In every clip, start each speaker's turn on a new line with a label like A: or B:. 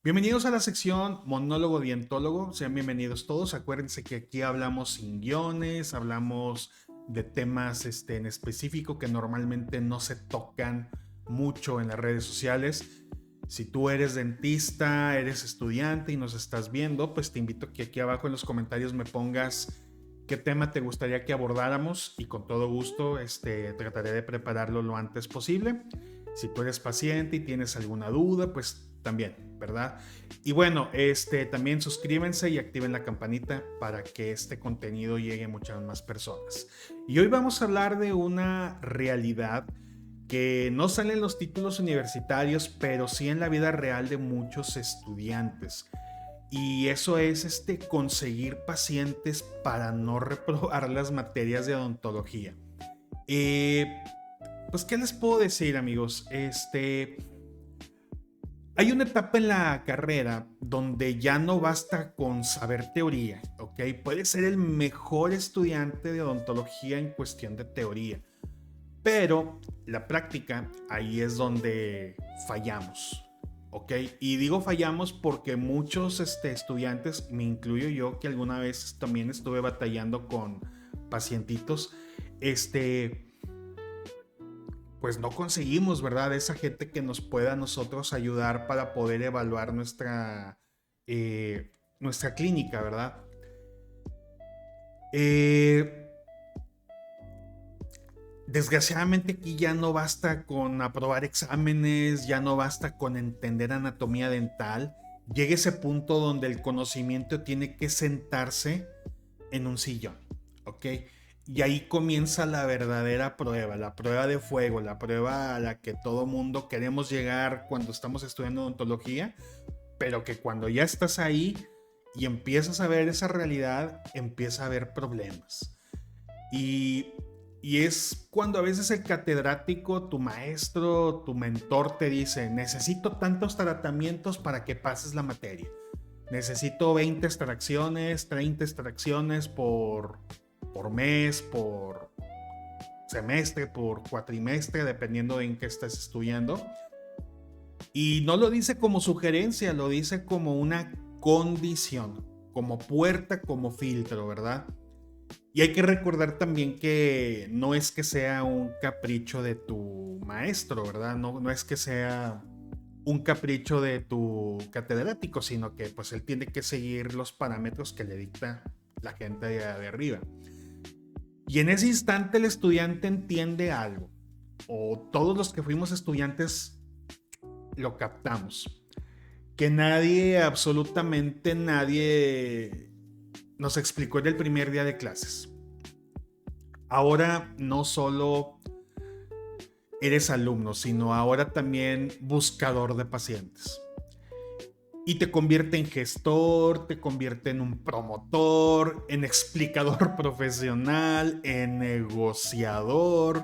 A: Bienvenidos a la sección Monólogo Dientólogo. Sean bienvenidos todos. Acuérdense que aquí hablamos sin guiones, hablamos de temas en específico que normalmente no se tocan mucho en las redes sociales. Si tú eres dentista, eres estudiante y nos estás viendo, pues te invito a que aquí abajo en los comentarios me pongas qué tema te gustaría que abordáramos y con todo gusto trataré de prepararlo lo antes posible. Si tú eres paciente y tienes alguna duda, pues también, ¿verdad? Y bueno, también suscríbanse y activen la campanita para que este contenido llegue a muchas más personas. Y hoy vamos a hablar de una realidad que no sale en los títulos universitarios, pero sí en la vida real de muchos estudiantes. Y eso es conseguir pacientes para no reprobar las materias de odontología. Eh, pues, ¿qué les puedo decir, amigos? Hay una etapa en la carrera donde ya no basta con saber teoría, ¿ok? Puedes ser el mejor estudiante de odontología en cuestión de teoría, pero la práctica ahí es donde fallamos, ¿ok? Y digo fallamos porque muchos estudiantes, me incluyo yo, que alguna vez también estuve batallando con pacientitos, pues no conseguimos, ¿verdad? Esa gente que nos pueda a nosotros ayudar para poder evaluar nuestra clínica, ¿verdad? Eh, Desgraciadamente aquí ya no basta con aprobar exámenes, ya no basta con entender anatomía dental. Llega ese punto donde el conocimiento tiene que sentarse en un sillón, ¿ok? Y ahí comienza la verdadera prueba, la prueba de fuego, la prueba a la que todo mundo queremos llegar cuando estamos estudiando odontología, pero que cuando ya estás ahí y empiezas a ver esa realidad, empieza a haber problemas. Y, y es cuando a veces el catedrático, tu maestro, tu mentor te dice, necesito tantos tratamientos para que pases la materia. Necesito 20 extracciones, 30 extracciones por mes, por semestre, por cuatrimestre, dependiendo de en qué estés estudiando. Y no lo dice como sugerencia, lo dice como una condición, como puerta, como filtro, ¿verdad? Y hay que recordar también que no es que sea un capricho de tu maestro, ¿verdad? No es que sea un capricho de tu catedrático, sino que pues él tiene que seguir los parámetros que le dicta la gente de arriba. Y en ese instante el estudiante entiende algo, o todos los que fuimos estudiantes lo captamos, que nadie, absolutamente nadie, nos explicó en el primer día de clases. Ahora no solo eres alumno, sino ahora también buscador de pacientes. Y te convierte en gestor, te convierte en un promotor, en explicador profesional, en negociador,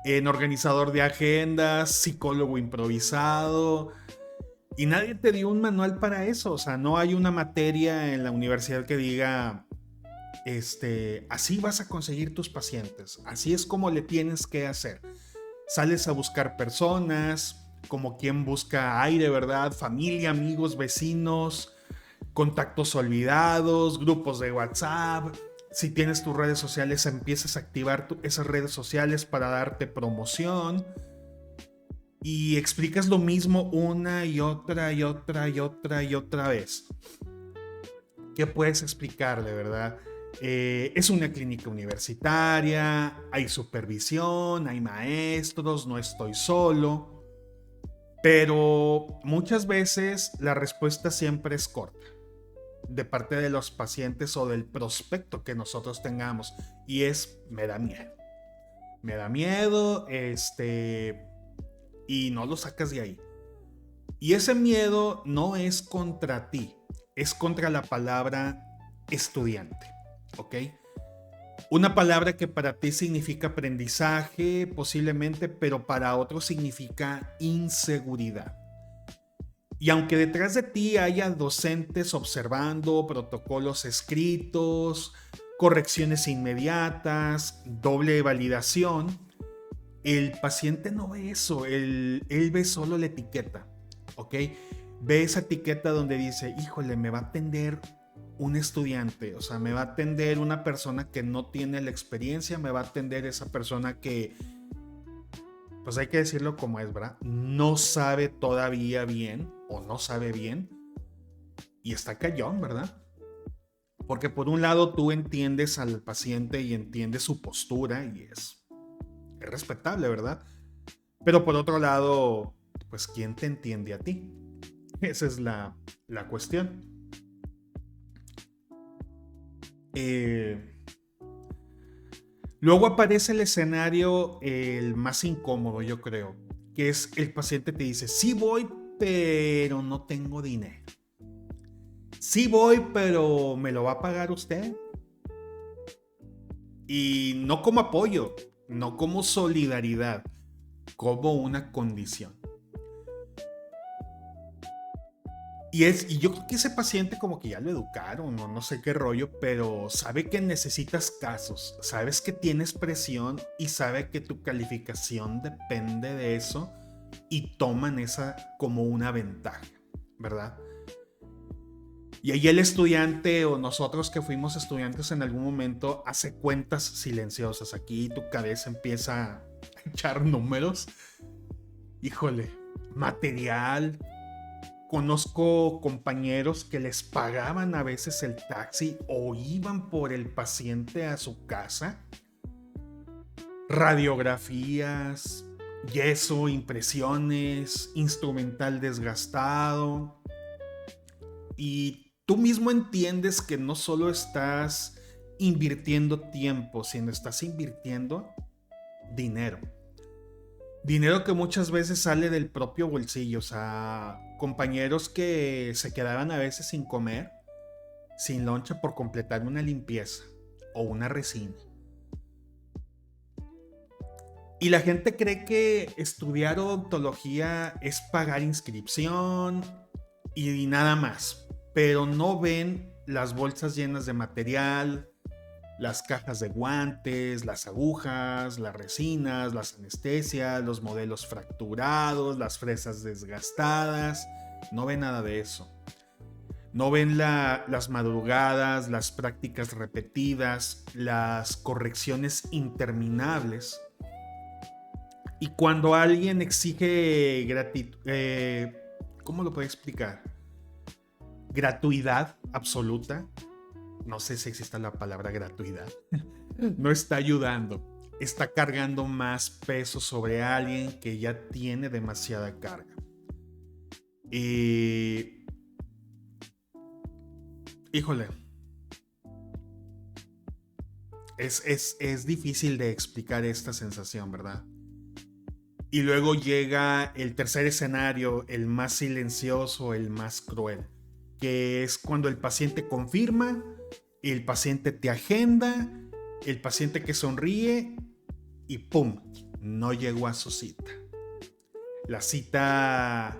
A: en organizador de agendas, psicólogo improvisado. Y nadie te dio un manual para eso. O sea, no hay una materia en la universidad que diga, así vas a conseguir tus pacientes. Así es como le tienes que hacer. Sales a buscar personas, como quien busca aire, ¿verdad? Familia, amigos, vecinos, contactos olvidados, grupos de WhatsApp. Si tienes tus redes sociales, empiezas a activar esas redes sociales para darte promoción. Y explicas lo mismo una y otra y otra y otra y otra vez. ¿Qué puedes explicarle, verdad? Es una clínica universitaria, hay supervisión, hay maestros, no estoy solo, pero muchas veces la respuesta siempre es corta de parte de los pacientes o del prospecto que nosotros tengamos, y es, me da miedo, y no lo sacas de ahí. Y ese miedo no es contra ti, es contra la palabra estudiante, ¿ok? Una palabra que para ti significa aprendizaje, posiblemente, pero para otros significa inseguridad. Y aunque detrás de ti haya docentes observando, protocolos escritos, correcciones inmediatas, doble validación, el paciente no ve eso, él ve solo la etiqueta, ¿ok? ve esa etiqueta donde dice, híjole, me va a atender un estudiante, o sea, me va a atender una persona que no tiene la experiencia, me va a atender esa persona que, pues hay que decirlo como es, ¿verdad? No sabe todavía bien o no sabe bien y está callón, ¿verdad? Porque por un lado tú entiendes al paciente y entiendes su postura y es respetable, ¿verdad? Pero por otro lado, pues ¿quién te entiende a ti? Esa es la cuestión. Luego aparece el escenario el más incómodo, yo creo, que es el paciente te dice, sí voy, pero no tengo dinero. Sí voy, pero ¿me lo va a pagar usted? Y no como apoyo, no como solidaridad, como una condición. Y yo creo que ese paciente como que ya lo educaron o no sé qué rollo, pero sabe que necesitas casos, sabes que tienes presión y sabe que tu calificación depende de eso y toman esa como una ventaja, ¿verdad? Y ahí el estudiante o nosotros que fuimos estudiantes en algún momento hace cuentas silenciosas. Aquí tu cabeza empieza a echar números. Híjole, material. Conozco compañeros que les pagaban a veces el taxi o iban por el paciente a su casa. Radiografías, yeso, impresiones, instrumental desgastado. Y tú mismo entiendes que no solo estás invirtiendo tiempo, sino estás invirtiendo dinero. Dinero que muchas veces sale del propio bolsillo, o sea, compañeros que se quedaban a veces sin comer, sin lonche por completar una limpieza o una resina. Y la gente cree que estudiar odontología es pagar inscripción y nada más, pero no ven las bolsas llenas de material, las cajas de guantes, las agujas, las resinas, las anestesias, los modelos fracturados, las fresas desgastadas. No ven nada de eso. No ven las madrugadas, las prácticas repetidas, las correcciones interminables. Y cuando alguien exige ¿cómo lo puedo explicar? Gratuidad absoluta. No sé si existe la palabra gratuidad. No está ayudando. Está cargando más peso sobre alguien que ya tiene demasiada carga. Híjole. Es difícil de explicar esta sensación, ¿verdad? Y luego llega el tercer escenario, el más silencioso, el más cruel, que es cuando el paciente confirma, el paciente te agenda, el paciente que sonríe y ¡pum! No llegó a su cita. La cita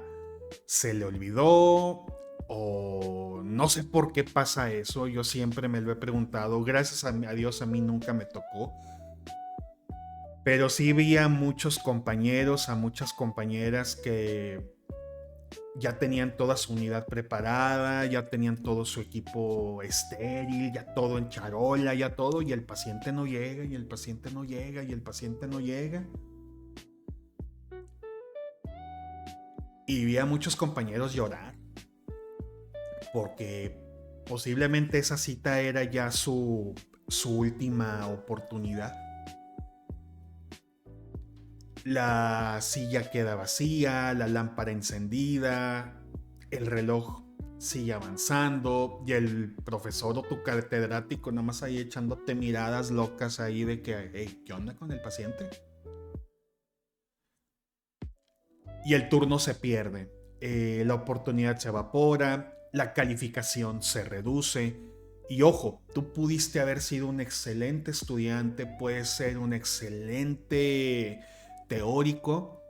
A: se le olvidó o no sé por qué pasa eso. Yo siempre me lo he preguntado. Gracias a Dios a mí nunca me tocó. Pero sí vi a muchos compañeros, a muchas compañeras que ya tenían toda su unidad preparada, ya tenían todo su equipo estéril, ya todo en charola, ya todo, y el paciente no llega, y el paciente no llega, y el paciente no llega. Y vi a muchos compañeros llorar, porque posiblemente esa cita era ya su última oportunidad. La silla queda vacía, la lámpara encendida, el reloj sigue avanzando y el profesor o tu catedrático nada más ahí echándote miradas locas ahí de que, hey, ¿qué onda con el paciente? Y el turno se pierde, la oportunidad se evapora, la calificación se reduce. Y ojo, tú pudiste haber sido un excelente estudiante, puedes ser un excelente teórico,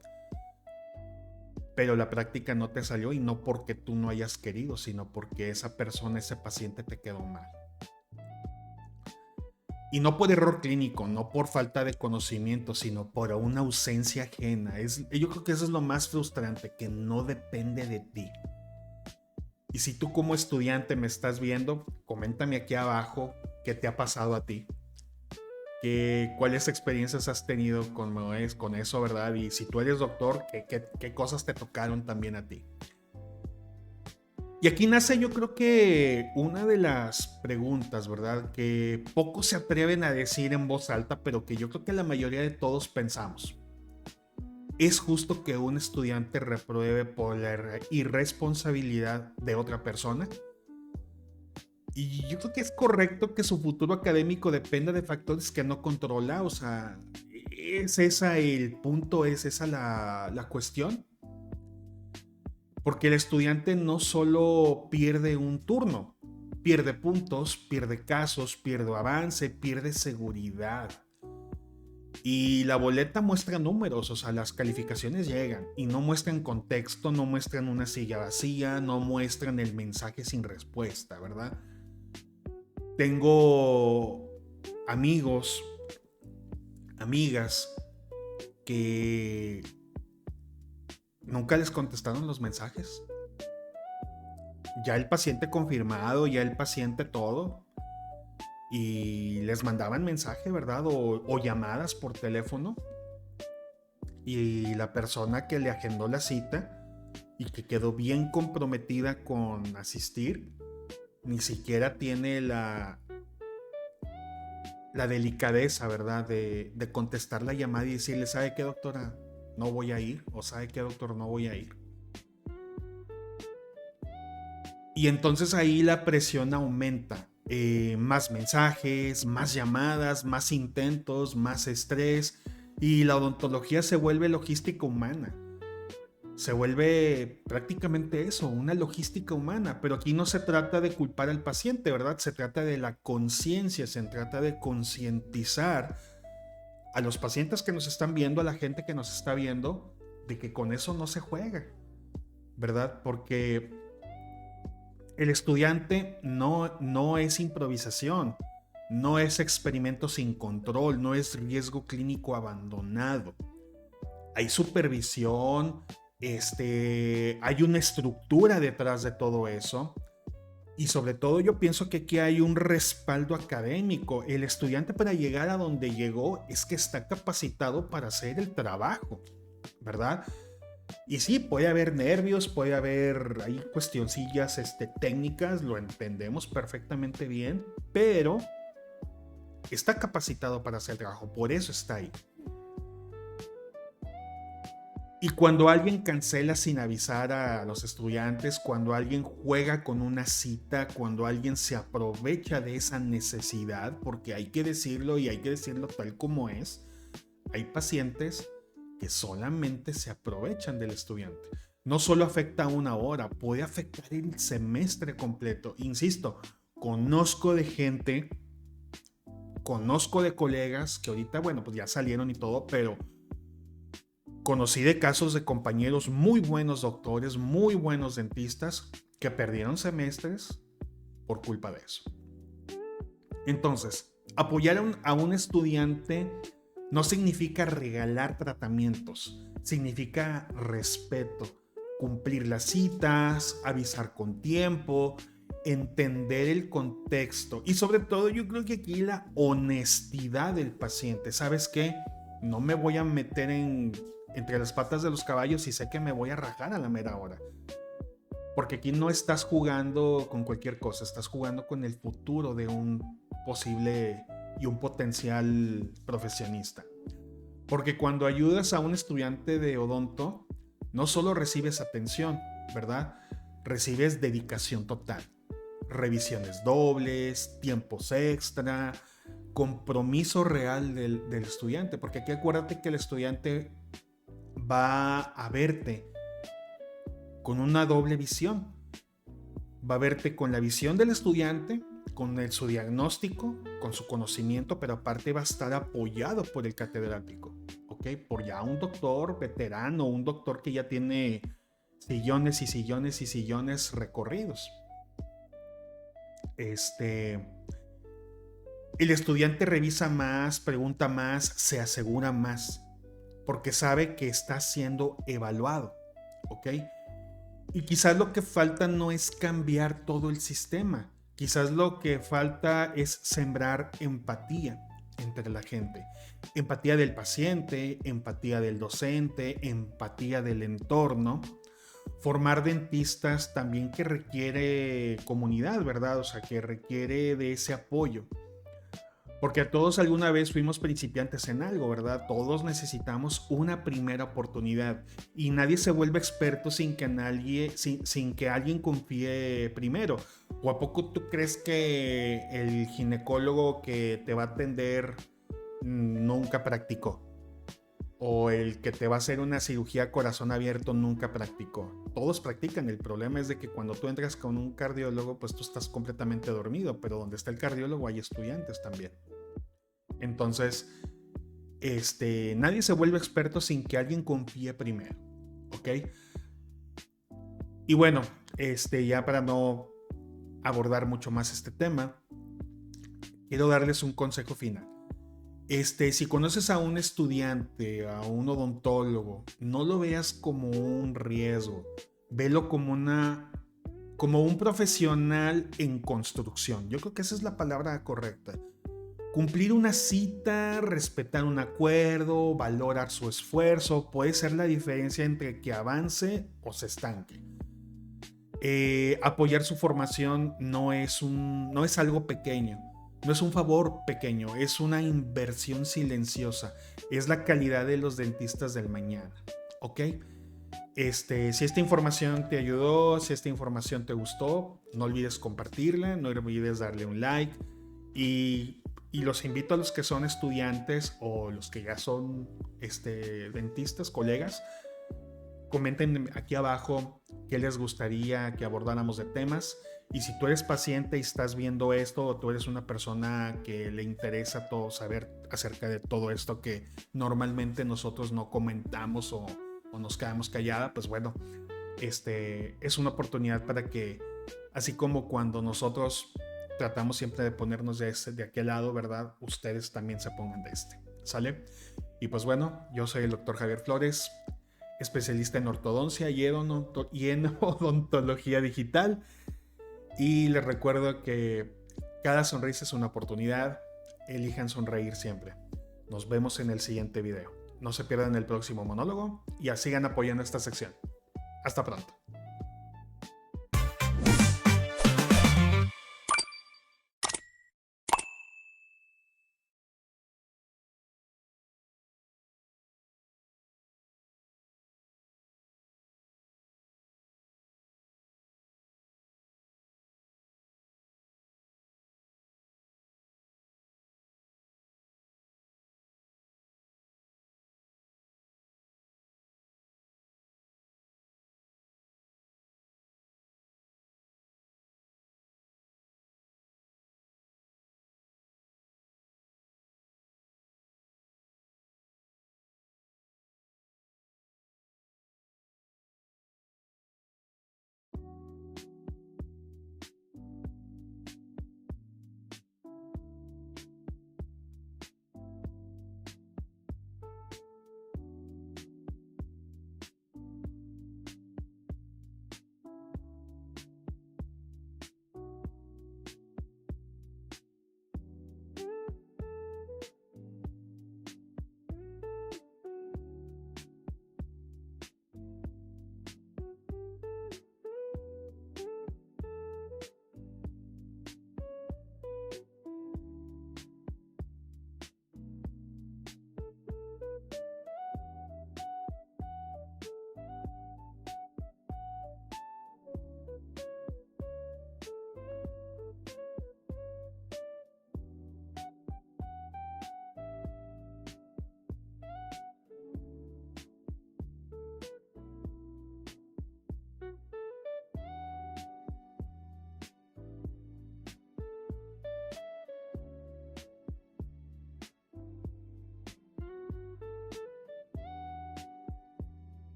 A: pero la práctica no te salió y no porque tú no hayas querido, sino porque esa persona, ese paciente te quedó mal. Y no por error clínico, no por falta de conocimiento, sino por una ausencia ajena. Yo creo que eso es lo más frustrante, que no depende de ti. Y si tú como estudiante me estás viendo, coméntame aquí abajo qué te ha pasado a ti. ¿Cuáles experiencias has tenido con eso, verdad? Y si tú eres doctor, ¿qué cosas te tocaron también a ti? Y aquí nace, yo creo que una de las preguntas, ¿verdad? Que pocos se atreven a decir en voz alta, pero que yo creo que la mayoría de todos pensamos. ¿Es justo que un estudiante repruebe por la irresponsabilidad de otra persona? Y yo creo que es correcto que su futuro académico dependa de factores que no controla. O sea, ¿es esa el punto? ¿Es esa la cuestión? Porque el estudiante no solo pierde un turno, pierde puntos, pierde casos, pierde avance, pierde seguridad. Y la boleta muestra números, o sea, las calificaciones llegan y no muestran contexto, no muestran una silla vacía, no muestran el mensaje sin respuesta, ¿verdad? Tengo amigos, amigas que nunca les contestaron los mensajes. Ya el paciente confirmado, ya el paciente todo. Y les mandaban mensaje, ¿verdad? O llamadas por teléfono. Y la persona que le agendó la cita y que quedó bien comprometida con asistir, ni siquiera tiene la delicadeza, ¿verdad? De contestar la llamada y decirle, ¿sabe qué, doctora? No voy a ir. O ¿sabe qué, doctor? No voy a ir. Y entonces ahí la presión aumenta. Más mensajes, más llamadas, más intentos, más estrés. Y la odontología se vuelve logística humana. Se vuelve prácticamente eso, una logística humana. Pero aquí no se trata de culpar al paciente, ¿verdad? Se trata de la conciencia, se trata de concientizar a los pacientes que nos están viendo, a la gente que nos está viendo, de que con eso no se juega, ¿verdad? Porque el estudiante no es improvisación, no es experimento sin control, no es riesgo clínico abandonado. Hay supervisión, hay una estructura detrás de todo eso. Y sobre todo yo pienso que aquí hay un respaldo académico. El estudiante para llegar a donde llegó es que está capacitado para hacer el trabajo, ¿verdad? Y sí, puede haber nervios, puede haber ahí cuestioncillas técnicas, lo entendemos perfectamente bien, pero está capacitado para hacer el trabajo, por eso está ahí. Y cuando alguien cancela sin avisar a los estudiantes, cuando alguien juega con una cita, cuando alguien se aprovecha de esa necesidad, porque hay que decirlo y hay que decirlo tal como es, hay pacientes que solamente se aprovechan del estudiante. No solo afecta una hora, puede afectar el semestre completo. Insisto, conozco de gente, conozco de colegas que ahorita, bueno, pues ya salieron y todo, pero conocí de casos de compañeros muy buenos doctores, muy buenos dentistas, que perdieron semestres por culpa de eso. Entonces, apoyar a un estudiante no significa regalar tratamientos, significa respeto, cumplir las citas, avisar con tiempo, entender el contexto y sobre todo yo creo que aquí la honestidad del paciente. ¿Sabes qué? No me voy a meter entre las patas de los caballos y sé que me voy a rajar a la mera hora. Porque aquí no estás jugando con cualquier cosa, estás jugando con el futuro de un posible y un potencial profesionista. Porque cuando ayudas a un estudiante de odonto, no solo recibes atención, ¿verdad? Recibes dedicación total. Revisiones dobles, tiempos extra, compromiso real del estudiante. Porque aquí acuérdate que el estudiante va a verte con una doble visión. Va a verte con la visión del estudiante, con su diagnóstico, con su conocimiento, pero aparte va a estar apoyado por el catedrático, ¿ok? Por ya un doctor veterano, un doctor que ya tiene sillones y sillones y sillones recorridos. El estudiante revisa más, pregunta más, se asegura más, porque sabe que está siendo evaluado, ¿ok? Y quizás lo que falta no es cambiar todo el sistema. Quizás lo que falta es sembrar empatía entre la gente. Empatía del paciente, empatía del docente, empatía del entorno. Formar dentistas también que requiere comunidad, ¿verdad? O sea, que requiere de ese apoyo. Porque todos alguna vez fuimos principiantes en algo, ¿verdad? Todos necesitamos una primera oportunidad y nadie se vuelve experto sin que alguien confíe primero. ¿O a poco tú crees que el ginecólogo que te va a atender nunca practicó? ¿O el que te va a hacer una cirugía a corazón abierto nunca practicó? Todos practican. El problema es de que cuando tú entras con un cardiólogo, pues tú estás completamente dormido, pero donde está el cardiólogo hay estudiantes también. Entonces, nadie se vuelve experto sin que alguien confíe primero, ¿ok? Y bueno, ya para no abordar mucho más este tema, quiero darles un consejo final. Si conoces a un estudiante, a un odontólogo, no lo veas como un riesgo, velo como un profesional en construcción. Yo creo que esa es la palabra correcta. Cumplir una cita, respetar un acuerdo, valorar su esfuerzo, puede ser la diferencia entre que avance o se estanque. Apoyar su formación no es algo pequeño, no es un favor pequeño, es una inversión silenciosa, es la calidad de los dentistas del mañana, ¿ok? Si esta información te ayudó, si esta información te gustó, no olvides compartirla, no olvides darle un like y los invito a los que son estudiantes o los que ya son dentistas, colegas, comenten aquí abajo qué les gustaría que abordáramos de temas. Y si tú eres paciente y estás viendo esto, o tú eres una persona que le interesa saber acerca de todo esto que normalmente nosotros no comentamos o nos quedamos callada, pues bueno, es una oportunidad para que, así como cuando nosotros tratamos siempre de ponernos de aquel lado, ¿verdad? Ustedes también se pongan de ¿sale? Y pues bueno, yo soy el Dr. Javier Flores, especialista en ortodoncia y en odontología digital. Y les recuerdo que cada sonrisa es una oportunidad. Elijan sonreír siempre. Nos vemos en el siguiente video. No se pierdan el próximo monólogo y sigan apoyando esta sección. Hasta pronto.